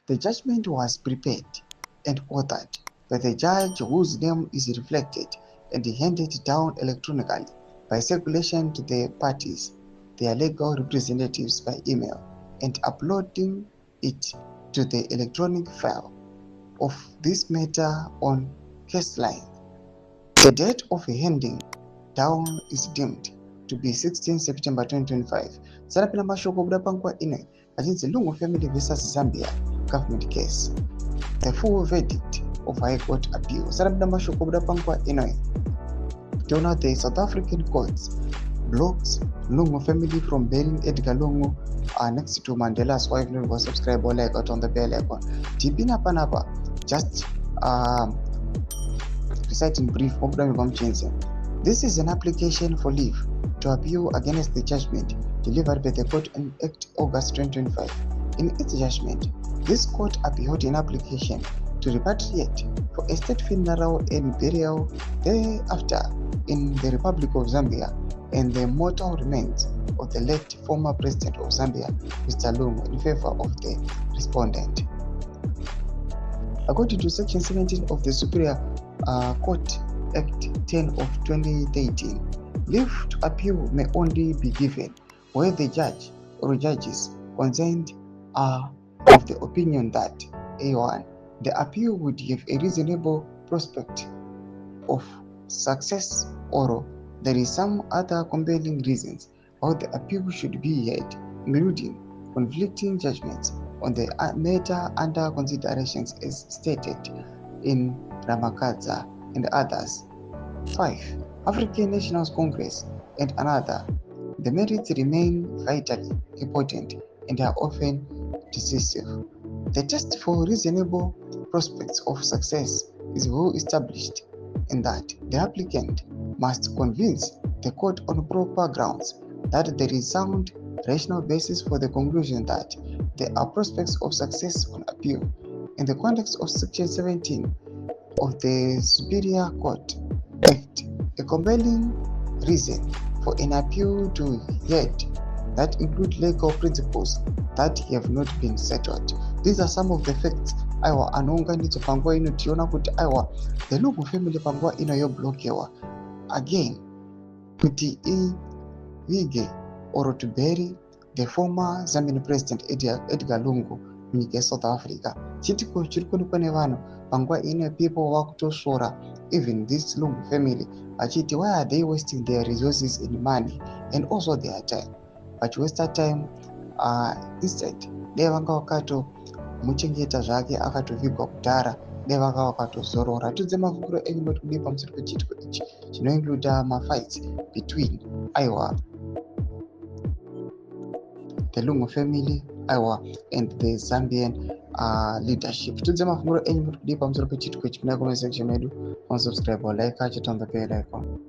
The judgment was prepared and authored by the judge whose name is reflected and handed down electronically by circulation to the parties, their legal representatives by email, and uploading it to the electronic file of this matter on case line. The date of handing down is deemed to be 16 September 2025. Sarapina mashoko kuda panguva ino achinzi Lungu family vs Zambia government case. The full verdict of High Court appeal. Sarapina mashoko kuda panguva ino. Now the South African courts blocks Lungu family from bailing Edgar Lungu next to Mandela's wife. Lungu subscribe or like out on the bell icon. Tipina panapa just reciting brief. This is an application for leave to appeal against the judgment delivered by the court on 8 August 2025. In its judgment, this court upheld an application to repatriate for a state funeral and burial thereafter in the Republic of Zambia and the mortal remains of the late former president of Zambia, Mr. Lungu, in favor of the respondent. According to Section 17 of the Superior Court Act 10 of 2013, leave to appeal may only be given where the judge or judges concerned are of the opinion that A1. The appeal would have a reasonable prospect of success, or there is some other compelling reasons why the appeal should be heard, including conflicting judgments on the matter under considerations as stated in Ramakaza and others. 5. African National Congress and another. The merits remain vitally important and are often decisive. The test for reasonable prospects of success is well established in that the applicant must convince the court on proper grounds that there is sound rational basis for the conclusion that there are prospects of success on appeal. In the context of Section 17 of the Superior Court Act, a compelling reason for an appeal to heard that include legal principles that have not been settled. These are some of the facts aiwa anounganidzwa panguva ino. Tiona kuti aiwa the Lungu family panguva ino yoblokewa again kuti ivige or to bury the former Zambian president Edgar Lungu munyika yeSouth Africa. Chitiko chiri kuonekwa nevanhu panguva ino, people vakutosvora even this Lungu family achiti why are they wasting their resources and money and also their time, vachiwasta time instead dai vanga vakatomuchengeta zvake akatovigwa kudhara, dai vanga vakatozorora. Tudze mafunguro enyu motikudipa pamusoro pechitiko ichi chinoincluda mafights between aiwa the Lungu family aiwa and the Zambian leadership. Tudze mafunguro enyu motikudipa pamusoro pechitiko ichi kuna comment section medu, subscribe or like, turn on the bell icon.